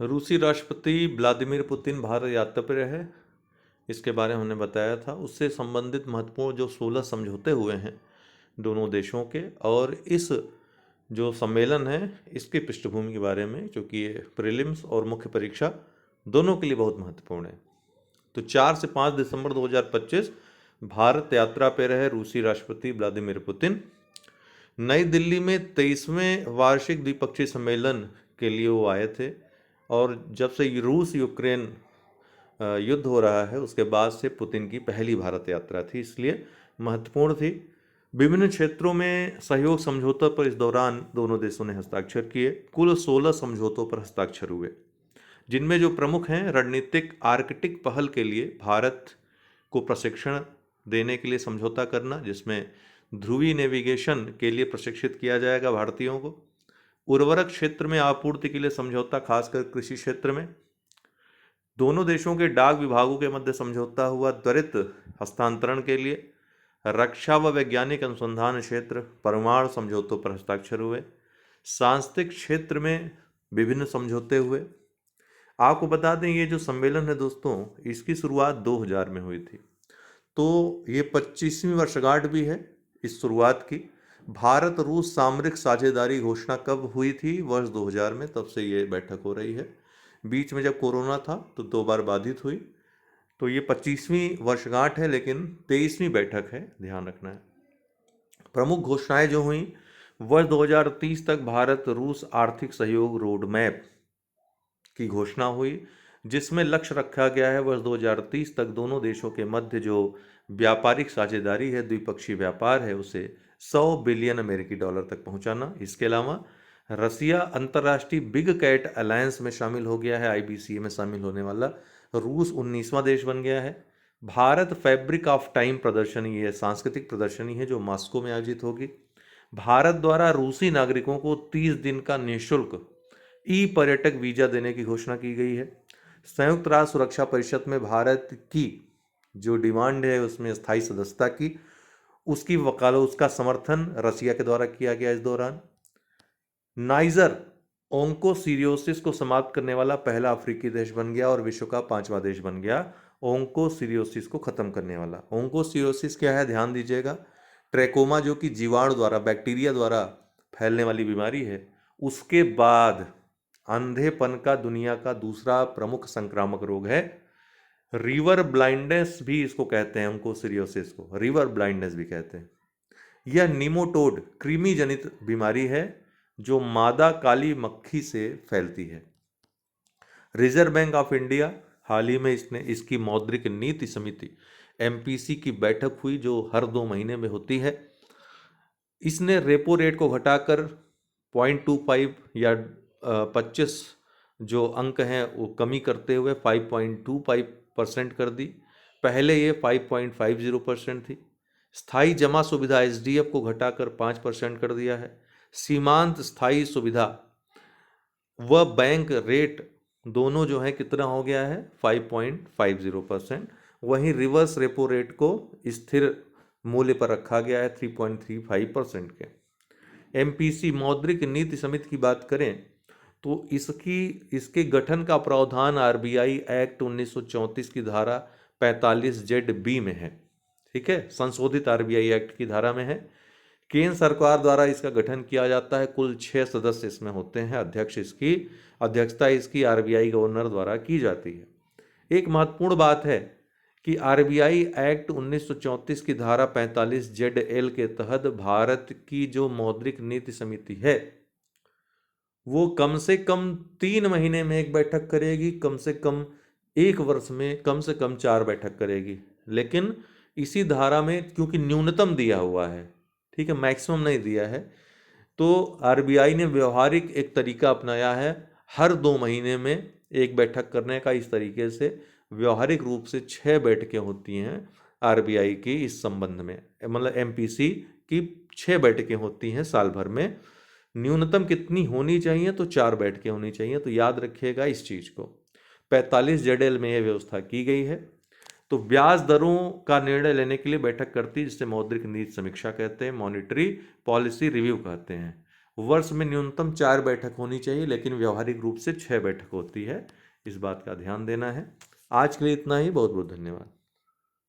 रूसी राष्ट्रपति Vladimir Putin Bharat यात्रा पर रहे, इसके बारे में हमने बताया था। उससे संबंधित महत्वपूर्ण जो 16 समझौते हुए हैं दोनों देशों के, और इस जो सम्मेलन है इसकी पृष्ठभूमि के बारे में, क्योंकि ये प्रीलिम्स और मुख्य परीक्षा दोनों के लिए बहुत महत्वपूर्ण है। तो 4 से 5 दिसंबर 2025 भारत यात्रा पर रहे रूसी राष्ट्रपति व्लादिमीर पुतिन। नई दिल्ली में 23वें वार्षिक द्विपक्षीय सम्मेलन के लिए वो आए थे, और जब से रूस यूक्रेन युद्ध हो रहा है उसके बाद से पुतिन की पहली भारत यात्रा थी, इसलिए महत्वपूर्ण थी। विभिन्न क्षेत्रों में सहयोग समझौतों पर इस दौरान दोनों देशों ने हस्ताक्षर किए। कुल 16 समझौतों पर हस्ताक्षर हुए, जिनमें जो प्रमुख हैं, रणनीतिक आर्कटिक पहल के लिए भारत को प्रशिक्षण देने के लिए समझौता करना, जिसमें ध्रुवीय नेविगेशन के लिए प्रशिक्षित किया जाएगा भारतीयों को। उर्वरक क्षेत्र में आपूर्ति के लिए समझौता, खासकर कृषि क्षेत्र में। दोनों देशों के डाक विभागों के मध्य समझौता हुआ त्वरित हस्तांतरण के लिए। रक्षा व वैज्ञानिक अनुसंधान क्षेत्र, परमाणु समझौतों पर हस्ताक्षर हुए। सांस्कृतिक क्षेत्र में विभिन्न समझौते हुए। आपको बता दें, ये जो सम्मेलन है दोस्तों, इसकी शुरुआत 2000 में हुई थी, तो ये 25वीं वर्षगांठ भी है इस शुरुआत की। भारत रूस सामरिक साझेदारी घोषणा कब हुई थी? वर्ष 2000 में, तब से ये बैठक हो रही है। बीच में जब कोरोना था तो 2 बार बाधित हुई। तो ये 25वीं वर्षगांठ है, लेकिन 23वीं बैठक है, ध्यान रखना है। प्रमुख घोषणाएं जो हुई, वर्ष 2030 तक भारत रूस आर्थिक सहयोग रोड मैप की घोषणा हुई, जिसमें लक्ष्य रखा गया है वर्ष 2030 तक दोनों देशों के मध्य जो व्यापारिक साझेदारी है, द्विपक्षीय व्यापार है, उसे 100 बिलियन अमेरिकी डॉलर तक पहुंचाना। इसके अलावा रसिया अंतर्राष्ट्रीय बिग कैट अलायंस में शामिल हो गया है, आईबीसी में शामिल होने वाला रूस 19वां देश बन गया है। भारत फैब्रिक ऑफ टाइम प्रदर्शनी, ये सांस्कृतिक प्रदर्शनी है जो मॉस्को में आयोजित होगी। भारत द्वारा रूसी नागरिकों को 30 दिन का निःशुल्क ई पर्यटक वीजा देने की घोषणा की गई है। संयुक्त राष्ट्र सुरक्षा परिषद में भारत की जो डिमांड है उसमें स्थायी सदस्यता की, उसकी वकालत, उसका समर्थन रसिया के द्वारा किया गया इस दौरान। नाइजर ओंकोसिरियोसिस को समाप्त करने वाला पहला अफ्रीकी देश बन गया और विश्व का 5वां देश बन गया ओंकोसिरियोसिस को खत्म करने वाला। ओंकोसिरियोसिस क्या है, ध्यान दीजिएगा। ट्रैकोमा, जो कि जीवाणु द्वारा, बैक्टीरिया द्वारा फैलने वाली बीमारी है। उसके बाद अंधेपन का दुनिया का दूसरा प्रमुख संक्रामक रोग है। रिवर ब्लाइंडनेस भी इसको कहते हैं, ओंकोसिरियोसिस को रिवर ब्लाइंडनेस भी कहते हैं। यह निमोटोड कृमि जनित बीमारी है जो मादा काली मक्खी से फैलती है। रिजर्व बैंक ऑफ इंडिया हाल ही में इसने इसकी मौद्रिक नीति समिति एमपीसी की बैठक हुई, जो हर 2 महीने में होती है। इसने रेपो रेट को घटाकर 0.25 या 25 जो अंक हैं वो कमी करते हुए 5.25% कर दी। पहले ये 5.50% थी। स्थायी जमा सुविधा एसडीएफ को घटाकर 5% कर दिया है। सीमांत स्थायी सुविधा व बैंक रेट दोनों जो है कितना हो गया है, 5.50%। वहीं रिवर्स रेपो रेट को स्थिर मूल्य पर रखा गया है 3.35% के। एमपीसी मौद्रिक नीति समिति की बात करें तो इसके गठन का प्रावधान आरबीआई एक्ट 1934 की धारा 45 जेड बी में है। ठीक है, संशोधित आरबीआई एक्ट की धारा में है। केंद्र सरकार द्वारा इसका गठन किया जाता है। कुल 6 सदस्य इसमें होते हैं। अध्यक्षता इसकी आरबीआई गवर्नर द्वारा की जाती है। एक महत्वपूर्ण बात है कि आरबीआई एक्ट 1934 की धारा 45 जेड एल के तहत भारत की जो मौद्रिक नीति समिति है वो कम से कम 3 महीने में एक बैठक करेगी, कम से कम 1 वर्ष में कम से कम 4 बैठक करेगी। लेकिन इसी धारा में क्योंकि न्यूनतम दिया हुआ है, ठीक है, मैक्सिमम नहीं दिया है, तो आरबीआई ने व्यवहारिक एक तरीका अपनाया है, हर 2 महीने में एक बैठक करने का। इस तरीके से व्यवहारिक रूप से 6 बैठकें होती हैं आरबीआई की इस संबंध में, मतलब एमपीसी की 6 बैठकें होती हैं साल भर में। न्यूनतम कितनी होनी चाहिए? तो 4 बैठकें होनी चाहिए। तो याद रखिएगा इस चीज को। 45 जेडएल में यह व्यवस्था की गई है। तो ब्याज दरों का निर्णय लेने के लिए बैठक करती है, जिसे मौद्रिक नीति समीक्षा कहते हैं, मॉनिटरी पॉलिसी रिव्यू कहते हैं। वर्ष में न्यूनतम 4 बैठक होनी चाहिए, लेकिन व्यवहारिक रूप से 6 बैठक होती है। इस बात का ध्यान देना है। आज के लिए इतना ही। बहुत बहुत धन्यवाद।